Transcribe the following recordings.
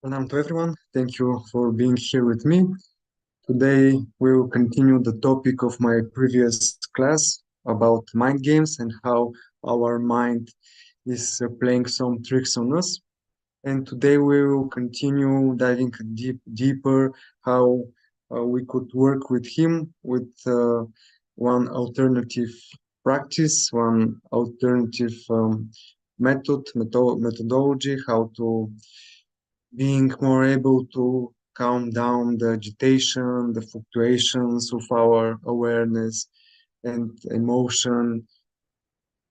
Welcome to everyone. Thank you for being here with me. Today we will continue the topic of my previous class about mind games and how our mind is playing some tricks on us. And today we will continue diving deeper how we could work with him with one alternative practice, one alternative methodology, how to being more able to calm down the agitation, the fluctuations of our awareness and emotion,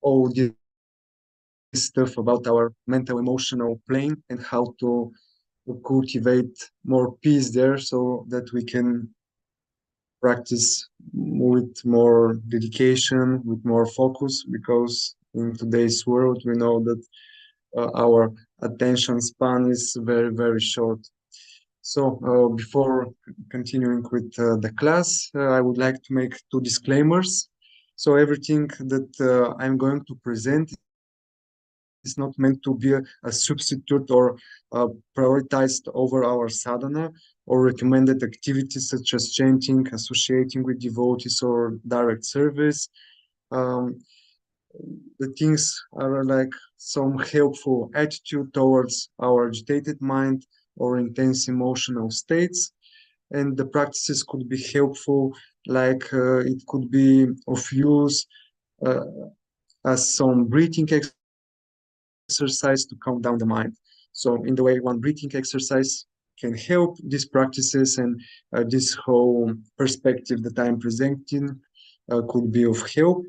all this stuff about our mental emotional plane and how to cultivate more peace there so that we can practice with more dedication, with more focus, because in today's world we know that our attention span is very, very short. So, before continuing with the class, I would like to make two disclaimers. So, everything that I'm going to present is not meant to be a substitute or prioritized over our sadhana or recommended activities such as chanting, associating with devotees, or direct service. Um, the things are like some helpful attitude towards our agitated mind or intense emotional states, and the practices could be helpful, like it could be of use uh, as some breathing exercise to calm down the mind. So in the way one breathing exercise can help, these practices and this whole perspective that I'm presenting could be of help.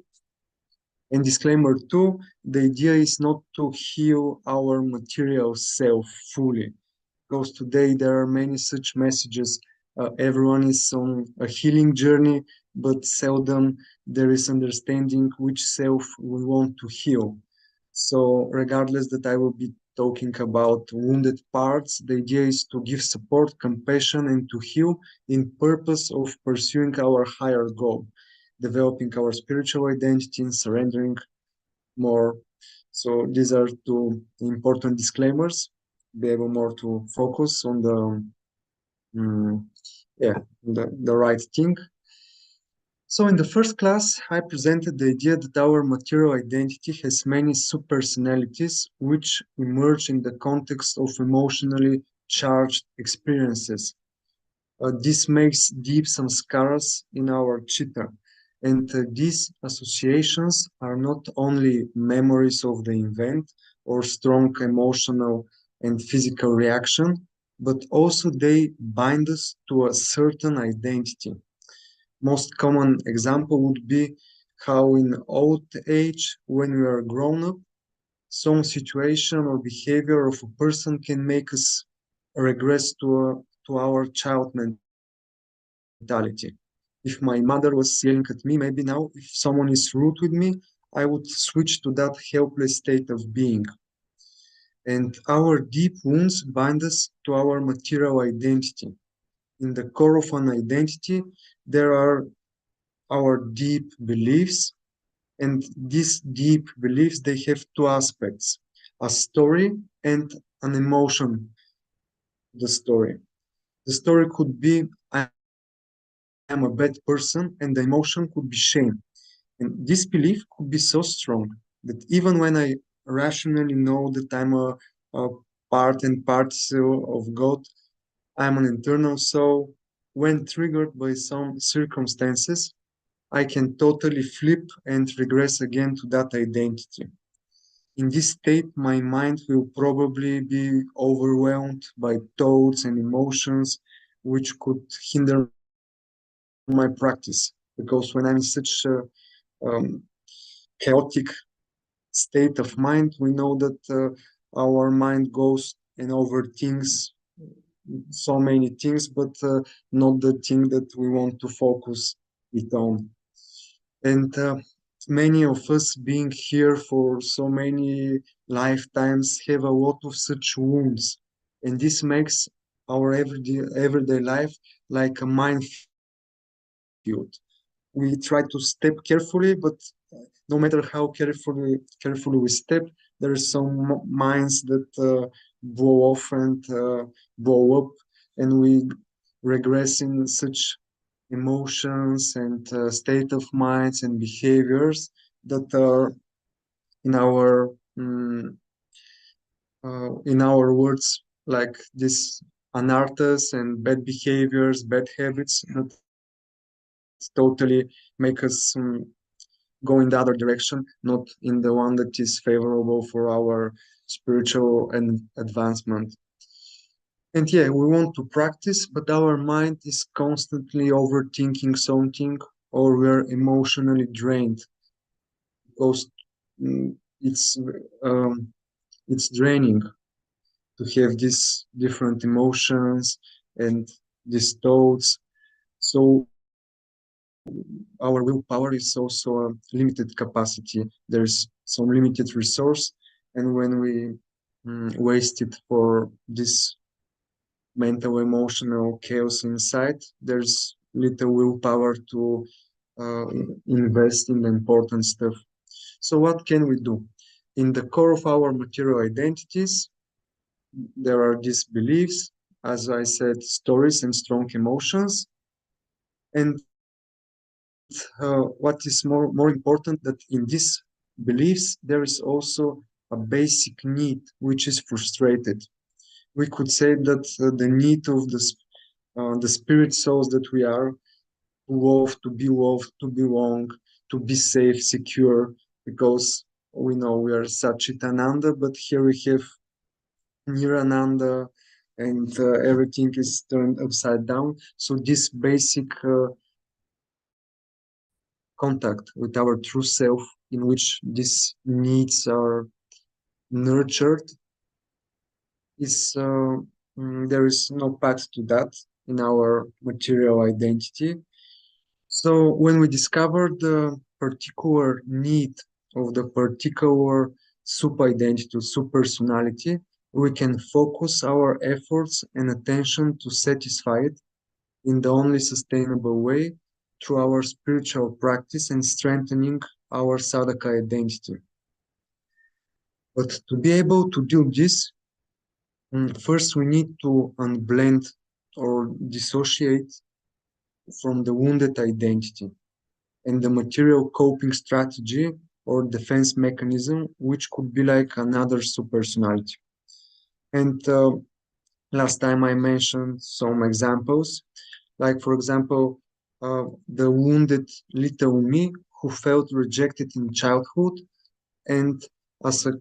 And disclaimer two, the idea is not to heal our material self fully, because today there are many such messages. Everyone is on a healing journey, but seldom there is understanding which self we want to heal. So, regardless that I will be talking about wounded parts, the idea is to give support, compassion, and to heal in purpose of pursuing our higher goal, developing our spiritual identity and surrendering more. So these are two important disclaimers. Be able more to focus on mm, the right thing. So in the first class, I presented the idea that our material identity has many subpersonalities which emerge in the context of emotionally charged experiences. This makes deep samskaras in our chitta. And these associations are not only memories of the event or strong emotional and physical reaction, but also they bind us to a certain identity. Most common example would be how in old age, when we are grown up, some situation or behavior of a person can make us regress to our child mentality. If my mother was yelling at me, maybe now if someone is rude with me, I would switch to that helpless state of being. And our deep wounds bind us to our material identity. In the core of an identity, there are our deep beliefs, and these deep beliefs, they have two aspects, a story and an emotion. The story could be I am a bad person, and the emotion could be shame. And this belief could be so strong that even when I rationally know that I'm a part and parcel of God, I'm an internal soul, when triggered by some circumstances, I can totally flip and regress again to that identity. In this state, my mind will probably be overwhelmed by thoughts and emotions which could hinder my practice. Because when I'm in such a chaotic state of mind, we know that our mind goes and overthinks so many things, but not the thing that we want to focus it on. And many of us being here for so many lifetimes have a lot of such wounds. And this makes our everyday life like a minefield. We try to step carefully, but no matter how carefully we step, there are some mines that blow off and blow up, and we regress in such emotions and state of minds and behaviors that are in our in our words like this anarthas and bad behaviors, bad habits that totally make us go in the other direction, not in the one that is favorable for our spiritual and advancement. And yeah, we want to practice, but our mind is constantly overthinking something, or we're emotionally drained because mm, it's um, it's draining to have these different emotions and these thoughts. So our willpower is also a limited capacity. There's some limited resource, and when we waste it for this mental emotional chaos inside, there's little willpower to uh, invest in the important stuff. So what can we do? In the core of our material identities, there are these beliefs, as I said, stories and strong emotions. And what is more important that in these beliefs there is also a basic need which is frustrated. We could say that the need of the spirit souls that we are to be loved, to belong, to be safe, secure, because we know we are Satchitananda, but here we have Nirananda, and everything is turned upside down. So this basic contact with our true self, in which these needs are nurtured, is there is no path to that in our material identity. So when we discover the particular need of the particular sub-identity, sub-personality, we can focus our efforts and attention to satisfy it in the only sustainable way through our spiritual practice and strengthening our sadhaka identity. But to be able to do this, first we need to unblend or dissociate from the wounded identity and the material coping strategy or defense mechanism, which could be like another supersonality. And last time I mentioned some examples, like for example, the wounded little me who felt rejected in childhood and as a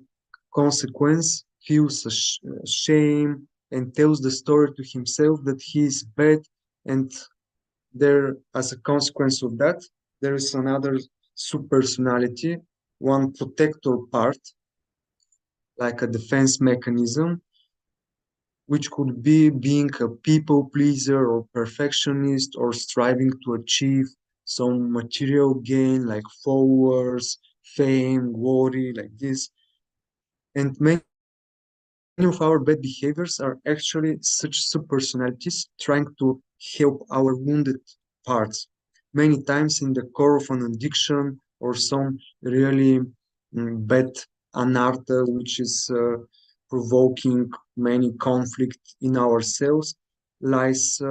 consequence feels shame and tells the story to himself that he is bad, and there as a consequence of that there is another subpersonality, one protector part, like a defense mechanism, which could be being a people pleaser or perfectionist or striving to achieve some material gain like followers, fame, glory, like this. And many of our bad behaviors are actually such subpersonalities trying to help our wounded parts. Many times in the core of an addiction or some really bad anartha, which is provoking many conflict in ourselves, lies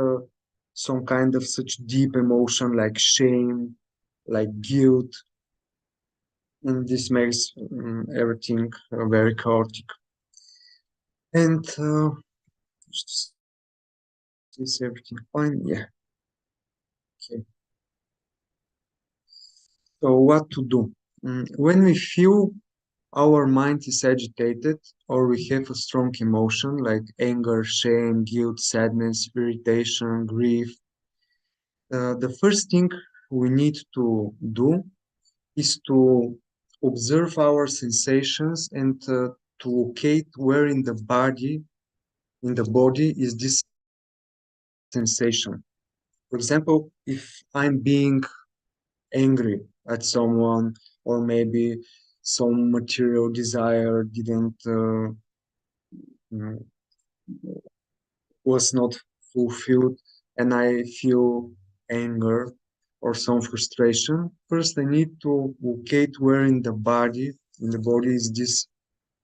some kind of such deep emotion like shame, like guilt, and this makes everything very chaotic. And is everything fine? Yeah. Okay. So what to do? When we feel our mind is agitated or we have a strong emotion like anger, shame, guilt, sadness, irritation, grief, the first thing we need to do is to observe our sensations and to locate where in the body is this sensation. For example, if I'm being angry at someone, or maybe some material desire didn't mm, was not fulfilled, and I feel anger or some frustration. First, I need to locate where in the body is this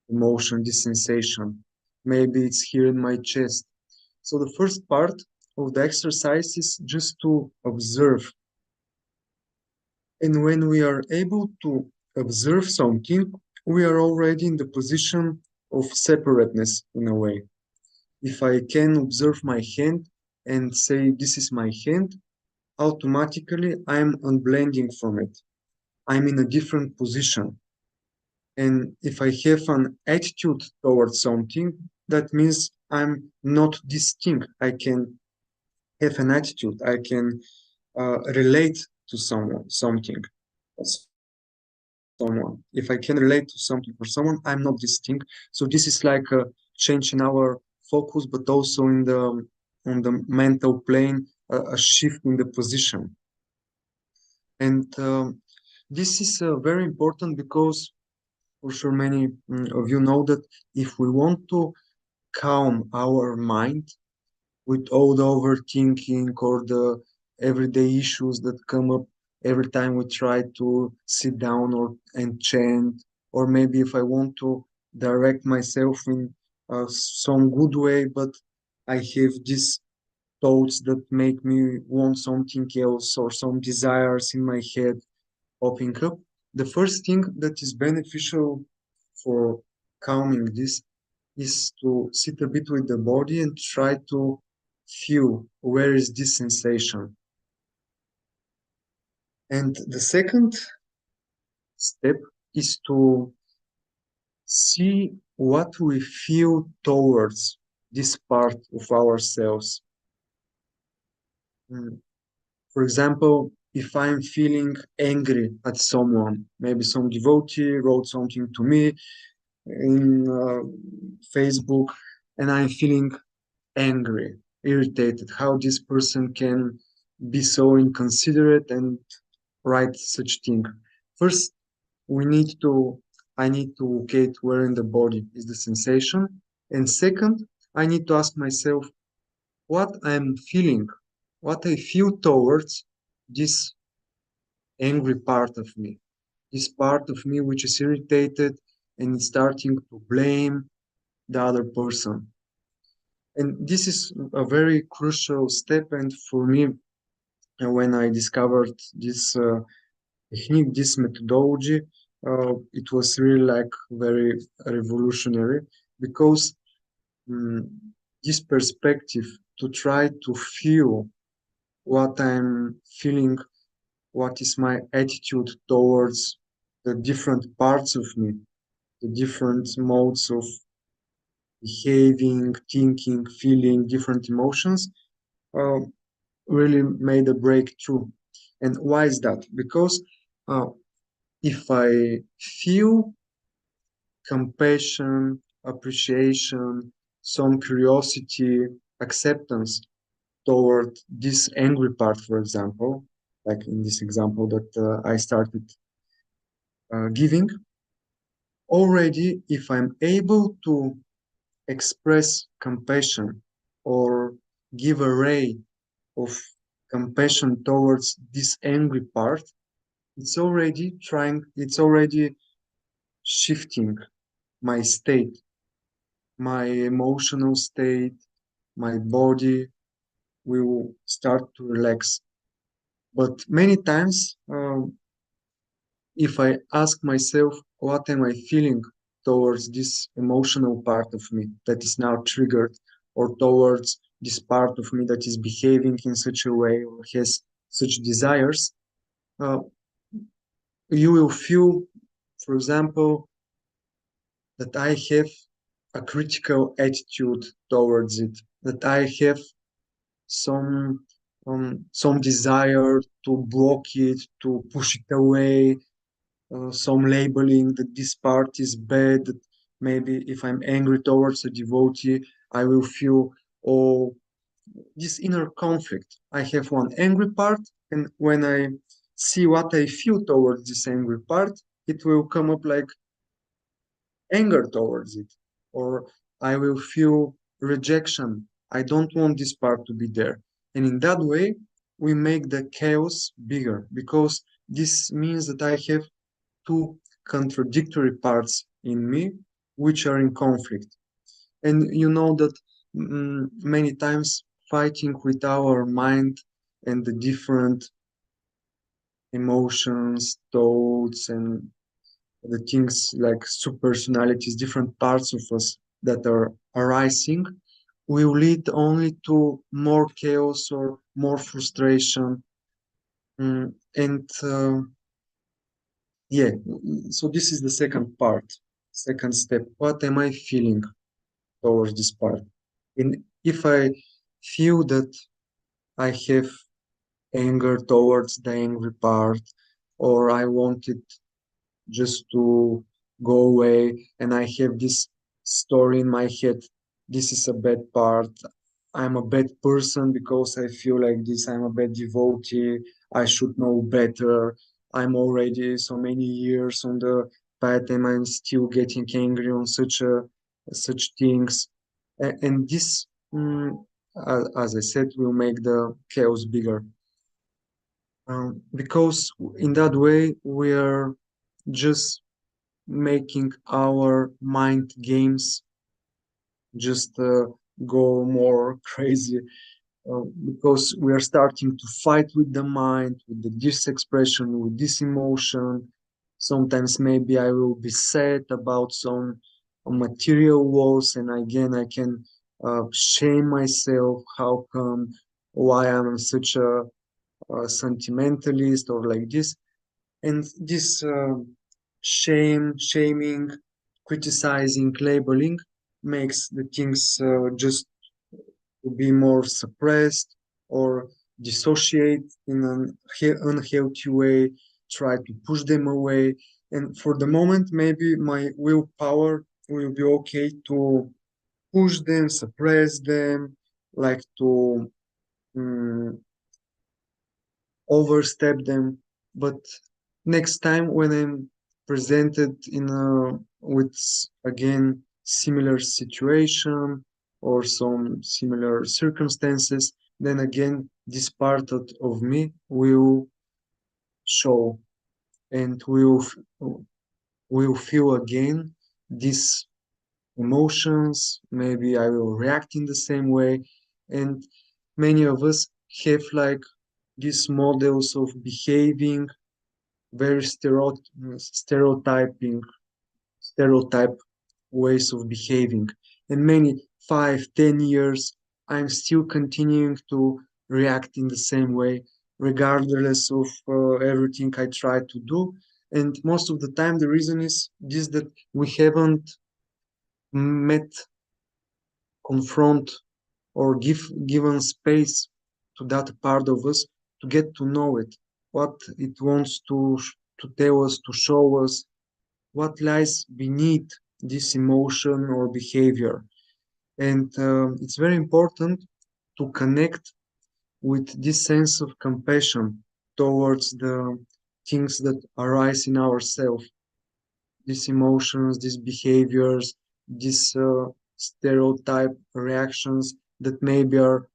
emotion, this sensation. maybe it's here in my chest. So the first part of the exercise is just to observe. And when we are able to observe something, we are already in the position of separateness in a way. If I can observe my hand and say, this is my hand, automatically I'm unblending from it. I'm in a different position. And if I have an attitude towards something, that means I'm not distinct. I can have an attitude. I can relate to someone, something, someone. If I can relate to something for someone, I'm not distinct. So this is like a change in our focus, but also in the on the mental plane, a shift in the position. And this is very important because for sure many of you know that if we want to calm our mind with all the overthinking or the everyday issues that come up every time we try to sit down or and chant, or maybe if I want to direct myself in some good way, but I have these thoughts that make me want something else or some desires in my head popping up. The first thing that is beneficial for calming this is to sit a bit with the body and try to feel where is this sensation. And the second step is to see what we feel towards this part of ourselves. Mm, For example, if I'm feeling angry at someone, maybe some devotee wrote something to me in Facebook, and I'm feeling angry, irritated, how this person can be so inconsiderate and write such thing. First, we need to, I need to locate where in the body is the sensation. And second, I need to ask myself what I'm feeling, what I feel towards this angry part of me, this part of me which is irritated and is starting to blame the other person. And this is a very crucial step. And for me, when I discovered this technique, this methodology, it was really like very revolutionary because um, this perspective to try to feel what I'm feeling, what is my attitude towards the different parts of me, the different modes of behaving, thinking, feeling, different emotions, uh, really made a breakthrough. And why is that? Because uh, if I feel compassion, appreciation, some curiosity, acceptance toward this angry part, for example, like in this example that I started giving, already if I'm able to express compassion or give a ray of compassion towards this angry part, it's already shifting my state, my emotional state, my body will start to relax. But many times, if I ask myself, what am I feeling towards this emotional part of me that is now triggered, or towards this part of me that is behaving in such a way or has such desires, uh, you will feel, for example, that I have a critical attitude towards it, that I have some desire to block it, to push it away, some labeling that this part is bad. That maybe if I'm angry towards a devotee, I will feel oh this inner conflict. I have one angry part, and when I see what I feel towards this angry part, it will come up like anger towards it, or I will feel rejection. I don't want this part to be there. And in that way, we make the chaos bigger because this means that I have two contradictory parts in me which are in conflict. And you know that many times fighting with our mind and the different emotions, thoughts, and the things like subpersonalities, different parts of us that are arising, will lead only to more chaos or more frustration. And yeah, so this is the second part, second step. What am I feeling towards this part? And if I feel that I have anger towards the angry part, or I want it just to go away, and I have this story in my head, this is a bad part, I'm a bad person because I feel like this, I'm a bad devotee, I should know better, I'm already so many years on the path and I'm still getting angry on such things. And this, as I said, will make the chaos bigger. Because in that way we are just making our mind games just go more crazy, because we are starting to fight with the mind, with this expression, with this emotion. Sometimes maybe I will be sad about some material loss, and again I can shame myself. How come? Why I'm such a sentimentalist or like this? And this shaming, criticizing, labeling makes the things just to be more suppressed or dissociate in an unhealthy way, try to push them away. And for the moment, maybe my willpower will be okay to push them, suppress them, like to mm, overstep them. But next time when I'm presented in a with again similar situation or some similar circumstances, then again this part of me will show and will feel again these emotions. Maybe I will react in the same way, and many of us have like these models of behaving very stereotyping, stereotype ways of behaving. And many 5, 10 years, I'm still continuing to react in the same way, regardless of everything I try to do. And most of the time, the reason is this, that we haven't met, confront, or given space to that part of us to get to know it, what it wants to tell us, to show us, what lies beneath this emotion or behavior. And it's very important to connect with this sense of compassion towards the things that arise in ourselves, these emotions, these behaviors, these stereotype reactions that maybe are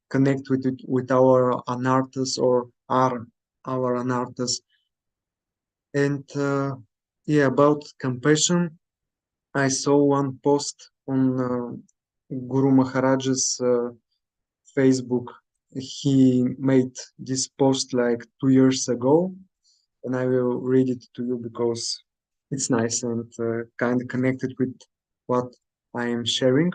connect with it, with our anarthas or are our anarthas. And yeah, about compassion, I saw one post on Guru Maharaj's Facebook. He made this post like 2 years ago, and I will read it to you because it's nice and kind of connected with what I am sharing.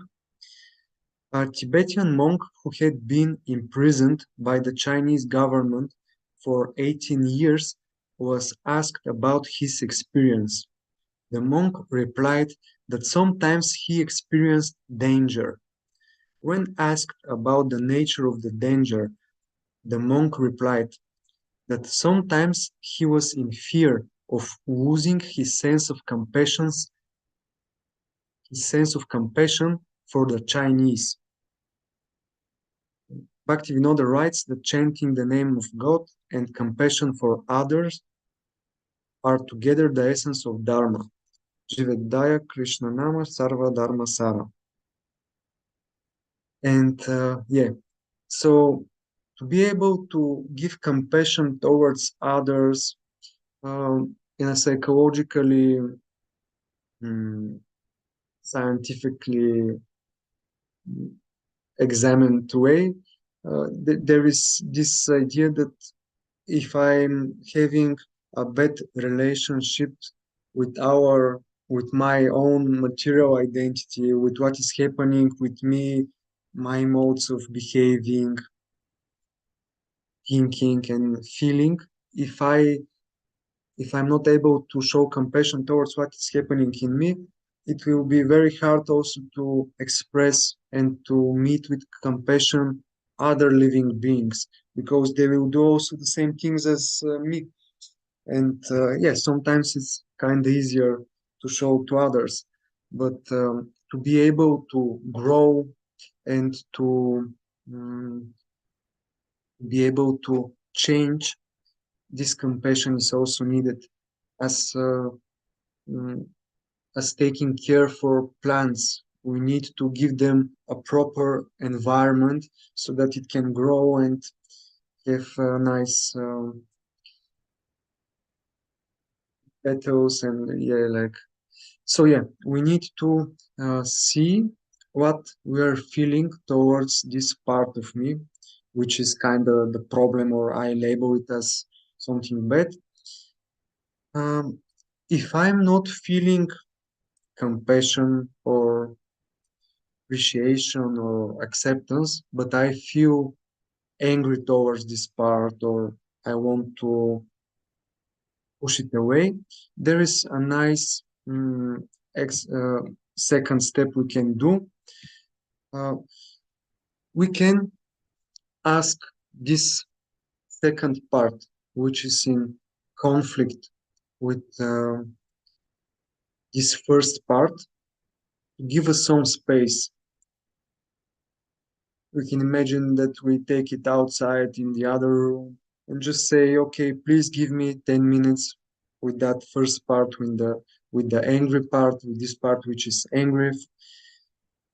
A Tibetan monk who had been imprisoned by the Chinese government for 18 years was asked about his experience. The monk replied that sometimes he experienced danger. When asked about the nature of the danger, the monk replied that sometimes he was in fear of losing his sense of compassion for the Chinese. Bhaktivinoda writes that chanting the name of God and compassion for others are together the essence of Dharma. Jivedaya Krishna Nama Sarva Dharma Sara. And yeah, so to be able to give compassion towards others in a psychologically mm, scientifically examined way, there is this idea that if I'm having a bad relationship with with my own material identity, with what is happening with me, my modes of behaving, thinking, and feeling, if I if I'm not able to show compassion towards what is happening in me, it will be very hard also to express and to meet with compassion other living beings because they will do also the same things as me. And yes, sometimes it's kind of easier to show to others, but to be able to grow and to be able to change, this compassion is also needed as mm, as taking care for plants. We need to give them a proper environment so that it can grow and have nice petals and yeah, like so. Yeah, we need to see what we are feeling towards this part of me, which is kind of the problem, or I label it as something bad. If I'm not feeling compassion or appreciation or acceptance, but I feel angry towards this part or I want to push it away, there is a nice ex, second step we can do. Uh, we can ask this second part, which is in conflict with this first part, to give us some space. We can imagine that we take it outside in the other room and just say, okay, please give me 10 minutes with that first part, with the angry part, with this part which is angry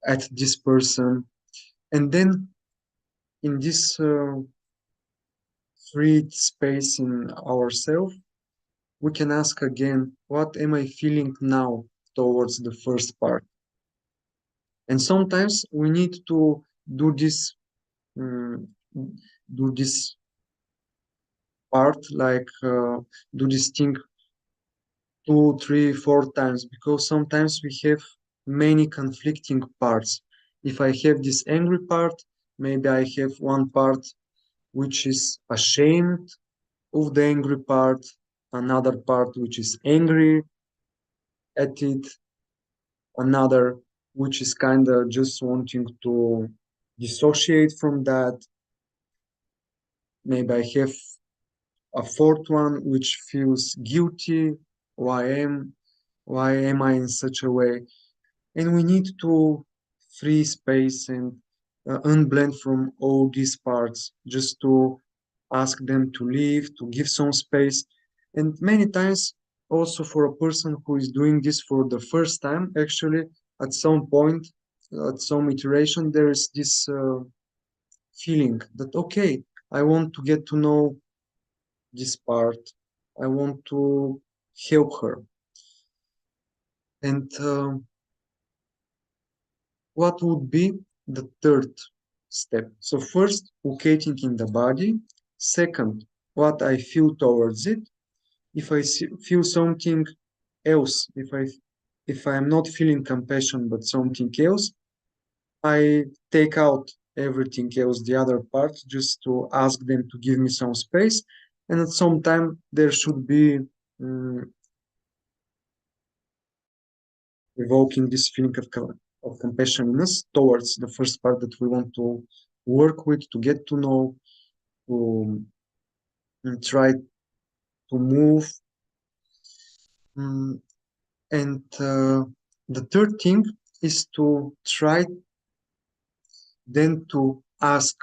at this person. And then in this free space in ourselves, we can ask again, what am I feeling now towards the first part? And sometimes we need to do this, um, do this part, like do this thing two, three, four times, because sometimes we have many conflicting parts. If I have this angry part, maybe I have one part which is ashamed of the angry part, another part which is angry at it, another which is kind of just wanting to dissociate from that. Maybe I have a fourth one which feels guilty. Why am why am I in such a way? And we need to free space and unblend from all these parts just to ask them to leave, to give some space. And many times, also for a person who is doing this for the first time, actually, at some point, at some iteration, there is this feeling that, okay, I want to get to know this part, I want to help her. And what would be the third step? So first, locating in the body. Second, what I feel towards it. If I feel something else, if I'm not feeling compassion but something else, I take out everything else, the other part, just to ask them to give me some space. And at some time, there should be evoking this feeling of compassionness towards the first part that we want to work with, to get to know, to try to move. Mm, and the third thing is to try then to ask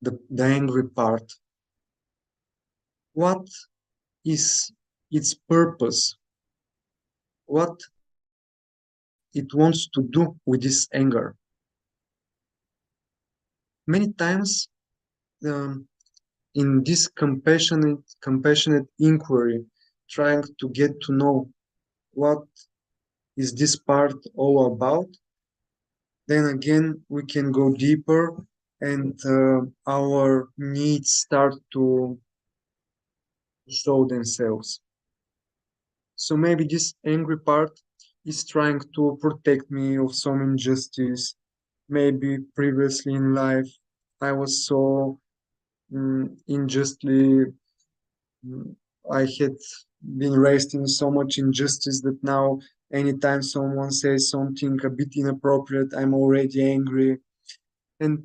the angry part, what is its purpose? What it wants to do with this anger? Many times, um, in this compassionate inquiry, trying to get to know what is this part all about? Then again, we can go deeper and our needs start to show themselves. So maybe this angry part is trying to protect me of some injustice. Maybe previously in life I was so unjustly, mm, I had been raised in so much injustice that now anytime someone says something a bit inappropriate, I'm already angry. And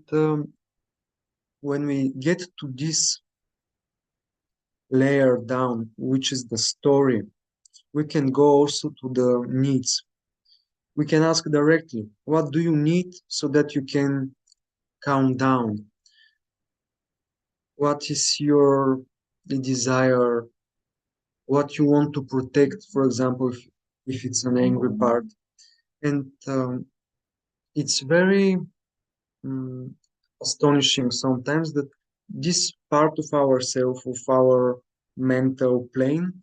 when we get to this layer down, which is the story, we can go also to the needs. We can ask directly, what do you need so that you can calm down? What is your desire? What you want to protect, for example, if it's an angry part. And it's very um, astonishing sometimes that this part of ourself, of our mental plane,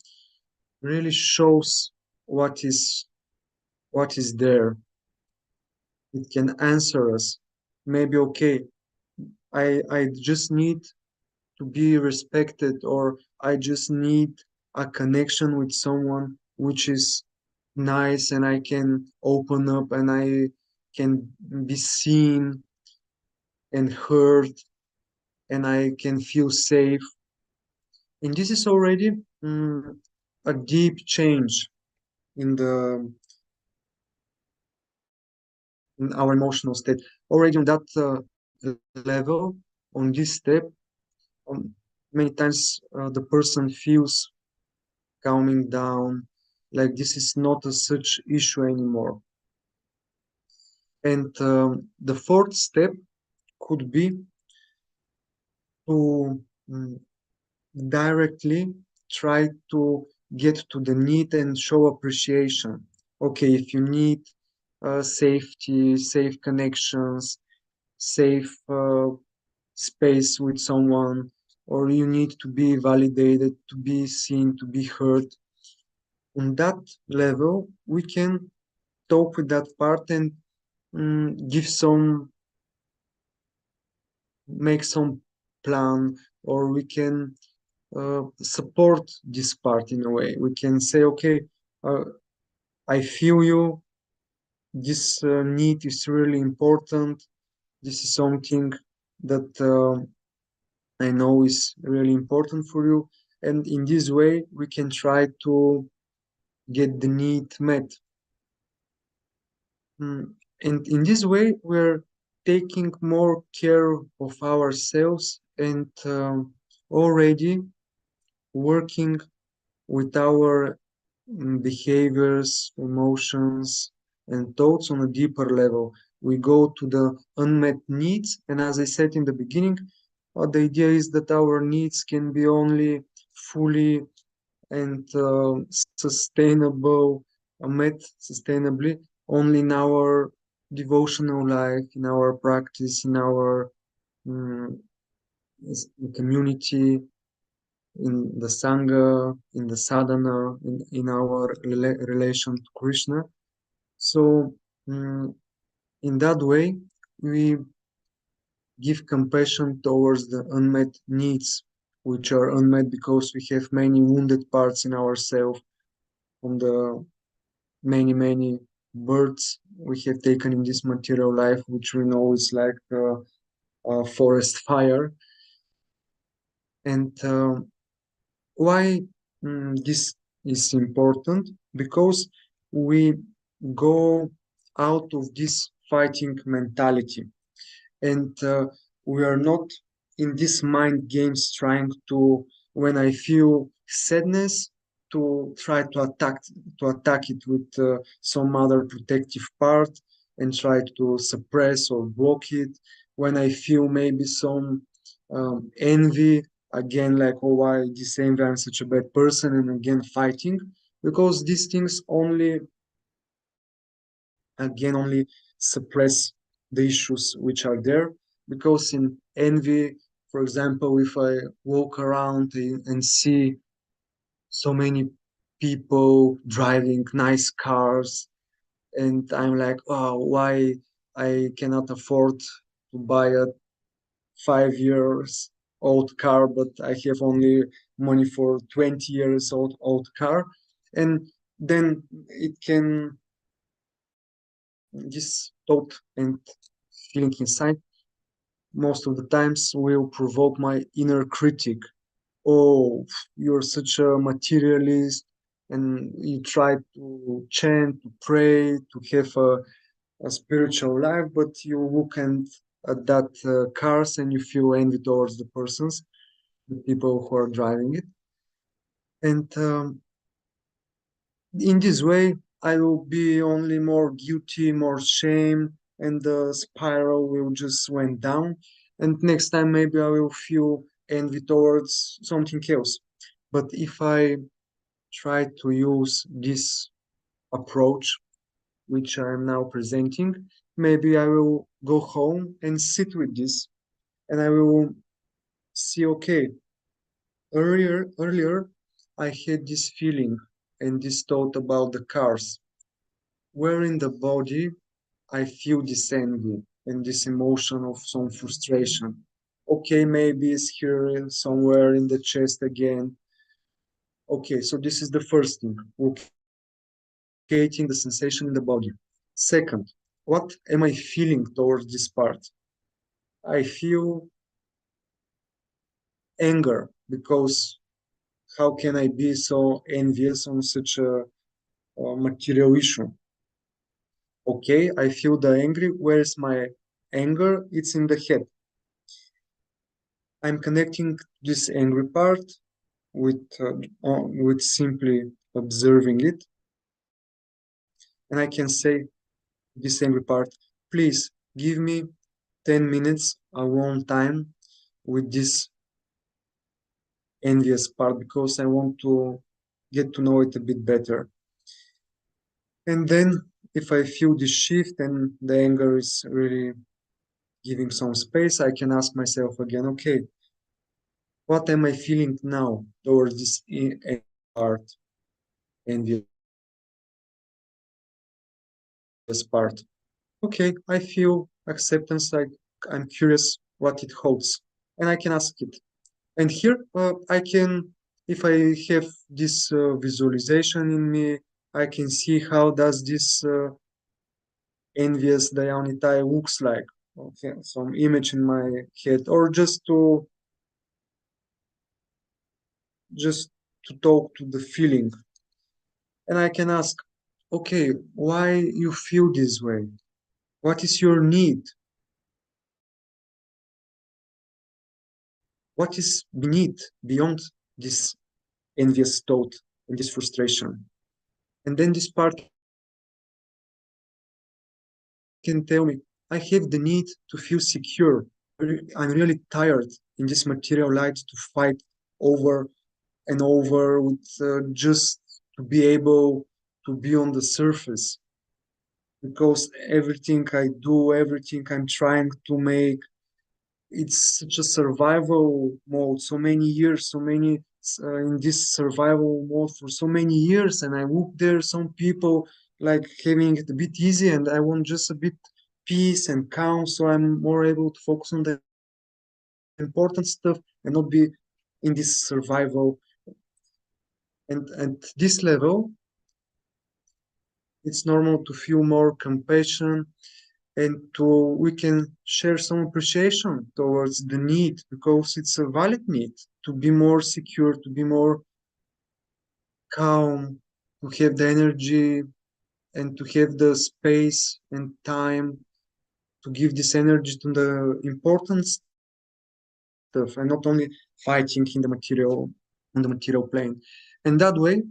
really shows what is there. It can answer us. Maybe okay, I just need to be respected, or I just need a connection with someone which is nice and I can open up and I can be seen and heard and I can feel safe. And this is already a deep change in the in our emotional state. Already on that level, on this step, many times the person feels calming down, like this is not a such issue anymore. And the fourth step could be to directly try to get to the need and show appreciation. Okay, if you need safety, safe connections, safe space with someone, or you need to be validated, to be seen, to be heard, on that level, we can talk with that part and give some, make some plan, or we can support this part in a way. We can say, okay, uh, I feel you. This need is really important. This is something that I know is really important for you. And in this way, we can try to get the need met. And in this way, we're taking more care of ourselves and already working with our behaviors, emotions, and thoughts on a deeper level. We go to the unmet needs, and as I said in the beginning, the idea is that our needs can be only fully and sustainable, met sustainably only in our devotional life, in our practice, in our um, community, in the Sangha, in the sadhana, in our relation to Krishna. So, in that way, we give compassion towards the unmet needs, which are unmet because we have many wounded parts in ourselves from the many births we have taken in this material life, which we know is like a forest fire. And why this is important? Because we go out of this fighting mentality and we are not in this mind games trying to, when I feel sadness, to try to attack it with some other protective part and try to suppress or block it. When I feel maybe some envy, again, like, oh, why this envy, I'm such a bad person, and again fighting, because these things only, again, only suppress the issues which are there. Because in envy, for example, if I walk around and see so many people driving nice cars, and I'm like, oh, why I cannot afford to buy a 5 years old car, but I have only money for 20 years old car. And then it can, this thought and feeling inside most of the times will provoke my inner critic. Oh, you're such a materialist, and you try to chant, to pray, to have a spiritual life, but you look at that cars and you feel envy towards the persons, the people who are driving it. And in this way, I will be only more guilty, more shame, and the spiral will just went down. And next time, maybe I will feel envy towards something else. But if I try to use this approach, which I am now presenting, maybe I will go home and sit with this, and I will see, okay, earlier I had this feeling and this thought about the cars, where in the body I feel this envy and this emotion of some frustration. Okay, maybe it's here somewhere in the chest again. Okay, so this is the first thing, locating the sensation in the body. Second, what am I feeling towards this part? I feel anger because how can I be so envious on such a material issue? Okay, I feel the angry. Where's my anger? It's in the head. I'm connecting this angry part with simply observing it, and I can say this angry part, please give me 10 minutes alone time with this envious part because I want to get to know it a bit better. And then if I feel this shift and the anger is really giving some space, I can ask myself again, okay, what am I feeling now towards this part, envious part? Okay, I feel acceptance, like I'm curious what it holds, and I can ask it. And here I can, if I have this visualization in me, I can see how does this envious Dayal Nitai looks like. Okay, some image in my head, or just to talk to the feeling, and I can ask, okay, why you feel this way? What is your need? What is beneath, beyond this envious thought and this frustration? And then this part can tell me, I have the need to feel secure. I'm really tired in this material light to fight over and over with just to be able to be on the surface because everything I do, everything I'm trying to make, it's such a survival mode. So many years, so many in this survival mode for so many years, and I look there, some people like having it a bit easy, and I want just a bit peace and calm, so I'm more able to focus on the important stuff and not be in this survival. And at this level, it's normal to feel more compassion and to we can share some appreciation towards the need because it's a valid need to be more secure, to be more calm, to have the energy and to have the space and time to give this energy to the important stuff and not only fighting in the material on the material plane. And that way,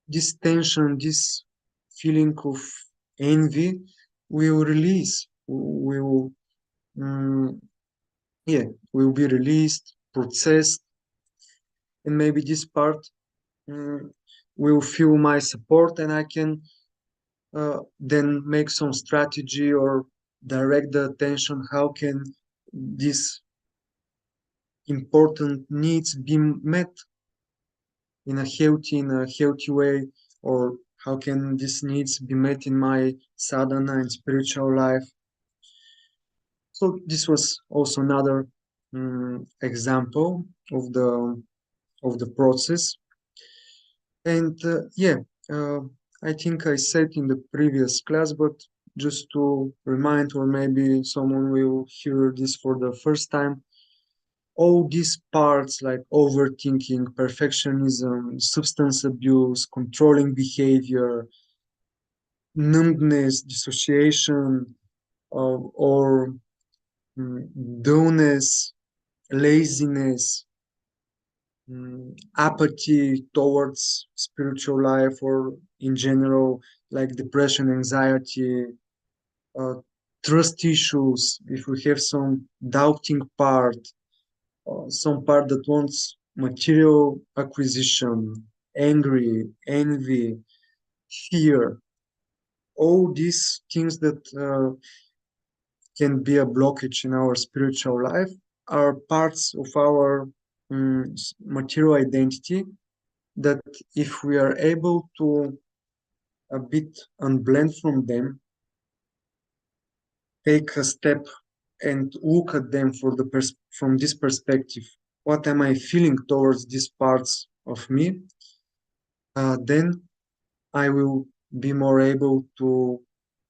this tension, this feeling of envy will release, will um, yeah, will be released, processed, and maybe this part um, will feel my support, and I can then make some strategy or direct the attention. How can these important needs be met in a healthy way, or How can these needs be met in my sadhana and spiritual life? So this was also another example of the process. And uh, I think I said in the previous class, but just to remind, or maybe someone will hear this for the first time, all these parts like overthinking, perfectionism, substance abuse, controlling behavior, numbness, dissociation, or dullness, laziness, apathy towards spiritual life, or in general, like depression, anxiety, uh, trust issues, if we have some doubting part, some part that wants material acquisition, angry, envy, fear, all these things that can be a blockage in our spiritual life are parts of our material identity that if we are able to a bit unblend from them, take a step and look at them from this perspective, what am I feeling towards these parts of me, then I will be more able to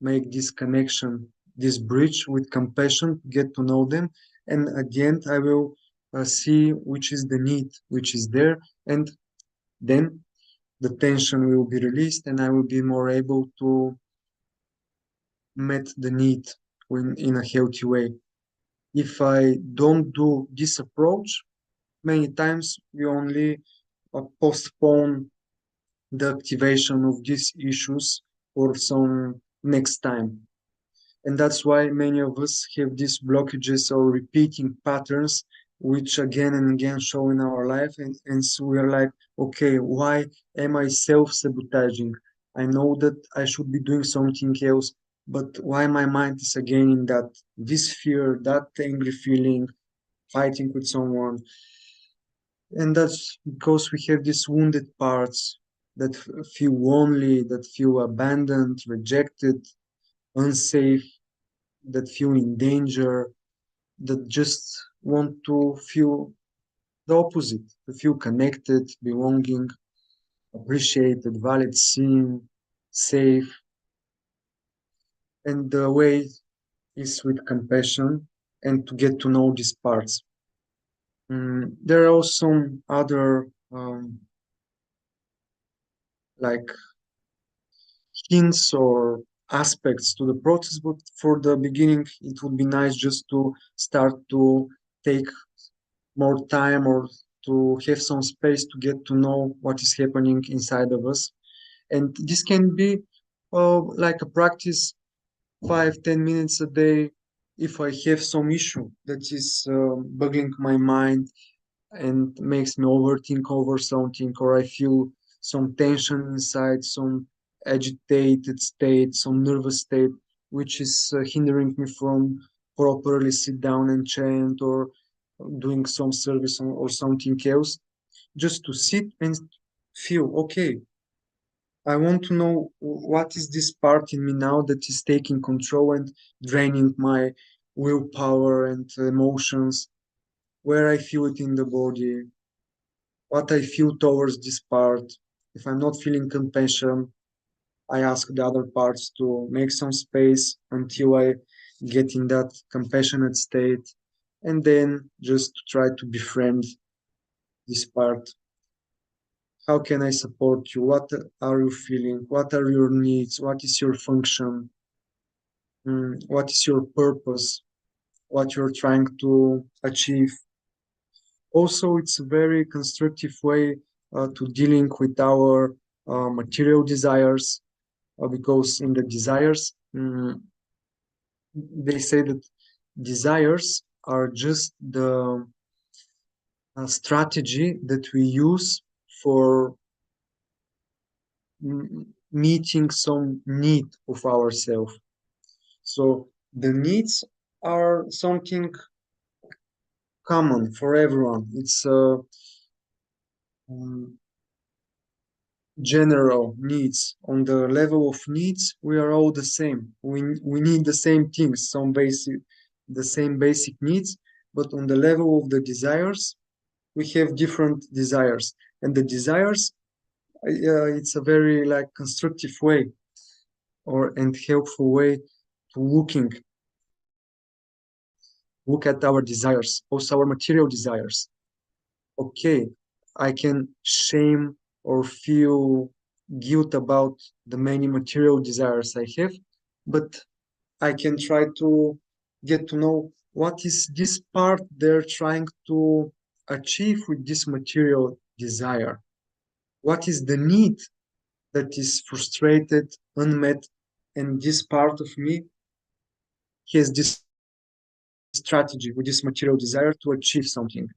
make this connection, this bridge with compassion, get to know them. And at the end, I will see which is the need which is there. And then the tension will be released and I will be more able to meet the need in a healthy way. If I don't do this approach, many times we only postpone the activation of these issues for some next time. And that's why many of us have these blockages or repeating patterns, which again and again show in our life. And so we're like, okay, why am I self sabotaging? I know that I should be doing something else, but why my mind is again in that, this fear, that angry feeling, fighting with someone. And that's because we have these wounded parts that feel lonely, that feel abandoned, rejected, unsafe, that feel in danger, that just want to feel the opposite, to feel connected, belonging, appreciated, valid, seen, safe. And the way is with compassion and to get to know these parts. There are also some other like hints or aspects to the process, but for the beginning, it would be nice just to start to take more time or to have some space to get to know what is happening inside of us. And this can be like a practice 5, 10 minutes a day. If I have some issue that is bugging my mind and makes me overthink over something, or I feel some tension inside, some agitated state, some nervous state, which is hindering me from properly sit down and chant or doing some service or something else, just to sit and feel, okay, I want to know what is this part in me now that is taking control and draining my willpower and emotions, where I feel it in the body, what I feel towards this part. If I'm not feeling compassion, I ask the other parts to make some space until I get in that compassionate state, and then just try to befriend this part. How can I support you? What are you feeling? What are your needs? What is your function? What is your purpose? What you're trying to achieve? Also, it's a very constructive way to dealing with our material desires, because in the desires, they say that desires are just the strategy that we use for meeting some need of ourselves. So the needs are something common for everyone. It's um, general needs. On the level of needs, we are all the same. We need the same things, the same basic needs, but on the level of the desires, we have different desires. And the desires, it's a very like constructive way or and helpful way to look at our desires, also our material desires. Okay, I can shame or feel guilt about the many material desires I have, but I can try to get to know what is this part they're trying to achieve with this material desire. What is the need that is frustrated, unmet, and this part of me has this strategy with this material desire to achieve something.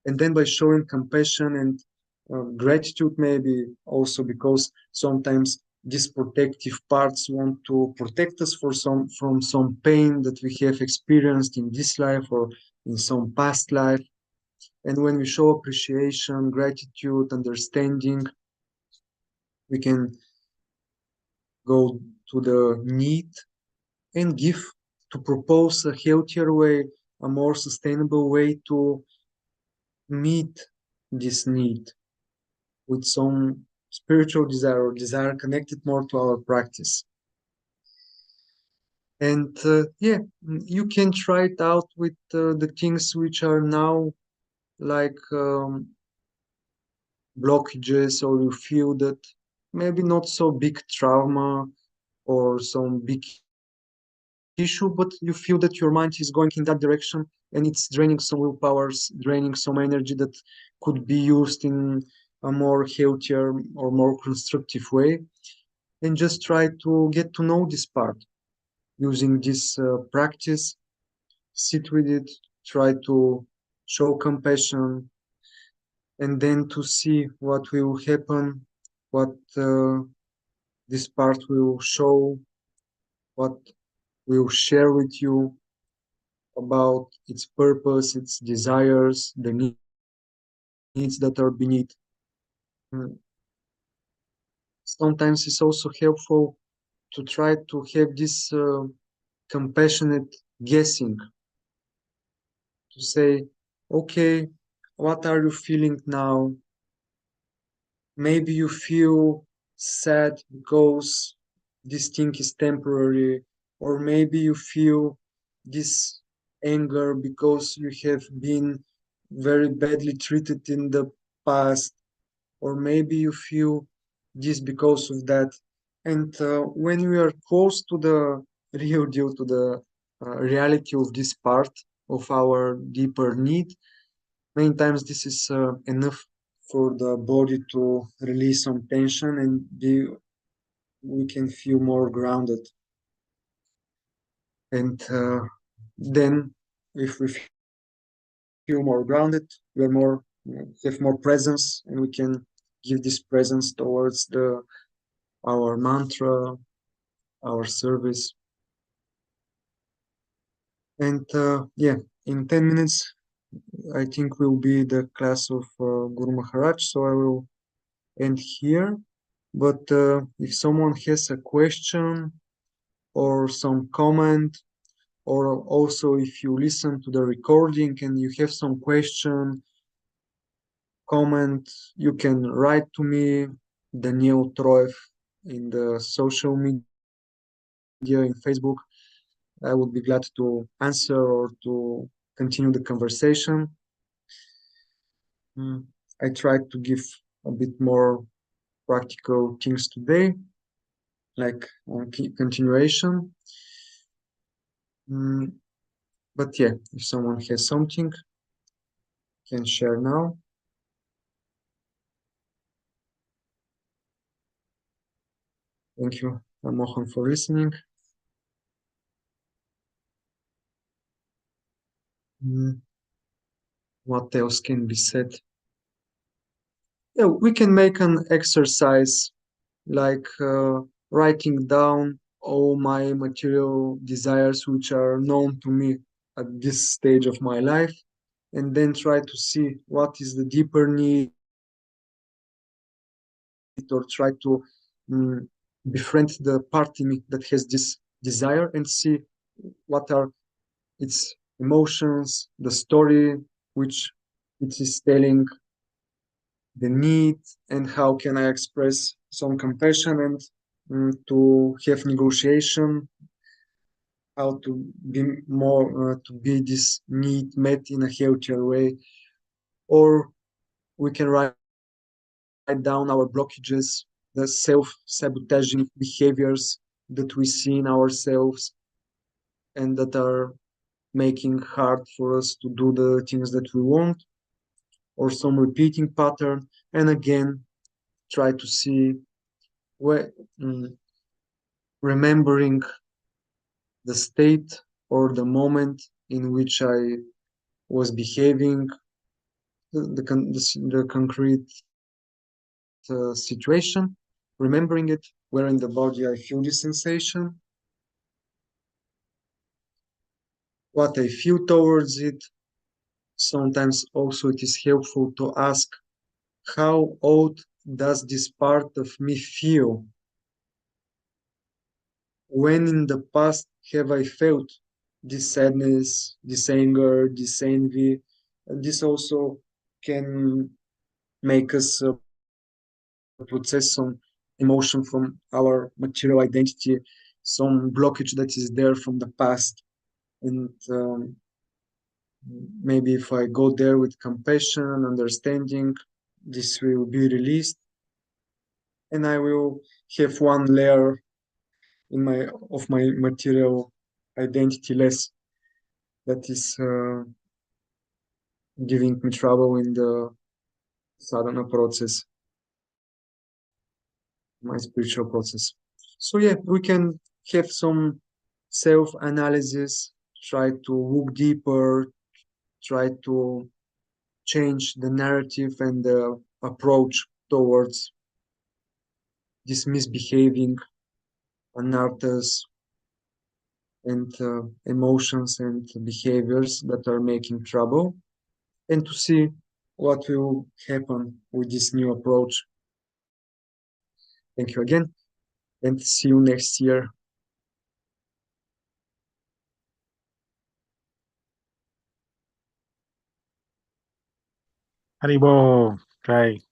And then by showing compassion and gratitude, maybe also because sometimes these protective parts want to protect us from some pain that we have experienced in this life or in some past life. And when we show appreciation, gratitude, understanding, we can go to the need and give to propose a healthier way, a more sustainable way to meet this need with some spiritual desire or desire connected more to our practice. And yeah, you can try it out with the things which are now like blockages, or you feel that maybe not so big trauma or some big issue, but you feel that your mind is going in that direction and it's draining some willpowers, draining some energy that could be used in a more healthier or more constructive way. And just try to get to know this part using this practice, sit with it, try to show compassion, and then to see what will happen, what this part will show, what will share with you about its purpose, its desires, the needs that are beneath. Mm, Sometimes it's also helpful to try to have this compassionate guessing, to say, okay, what are you feeling now? Maybe you feel sad because this thing is temporary, or maybe you feel this anger because you have been very badly treated in the past, or maybe you feel this because of that. And when we are close to the real deal, to the reality of this part of our deeper need, many times this is enough for the body to release some tension and we can feel more grounded. And then if we feel more grounded, we are more, have more presence, and we can give this presence towards the our mantra, our service. And yeah, in 10 minutes, I think will be the class of Guru Maharaj, so I will end here. But if someone has a question or some comment, or also if you listen to the recording and you have some question, comment, you can write to me, Daniel Troev, in the social media, in Facebook. I would be glad to answer or to continue the conversation. Mm, I tried to give a bit more practical things today, like continuation. Mm, but yeah, if someone has something, can share now. Thank you, Mohan, for listening. Mm, what else can be said? Yeah, we can make an exercise like writing down all my material desires which are known to me at this stage of my life, and then try to see what is the deeper need, what is the or try to um, befriend the part in me that has this desire and see what are its emotions, the story which it is telling, the need, and how can I express some compassion and to have negotiation, how to be more to be this need met in a healthier way, or we can write down our blockages, the self-sabotaging behaviors that we see in ourselves and that are making hard for us to do the things that we want, or some repeating pattern, and again try to see where remembering the state or the moment in which I was behaving, the concrete situation, remembering it, where in the body I feel this sensation, what I feel towards it. Sometimes also it is helpful to ask how old does this part of me feel? When in the past have I felt this sadness, this anger, this envy? This also can make us process some emotion from our material identity, some blockage that is there from the past. And maybe if I go there with compassion, understanding, this will be released, and I will have one layer in my of my material identity less that is giving me trouble in the sadhana process, my spiritual process. So yeah, we can have some self-analysis, try to look deeper, try to change the narrative and the approach towards this misbehaving anarthas and emotions and behaviors that are making trouble, and to see what will happen with this new approach. Thank you again, and see you next year. Haribo, Ray.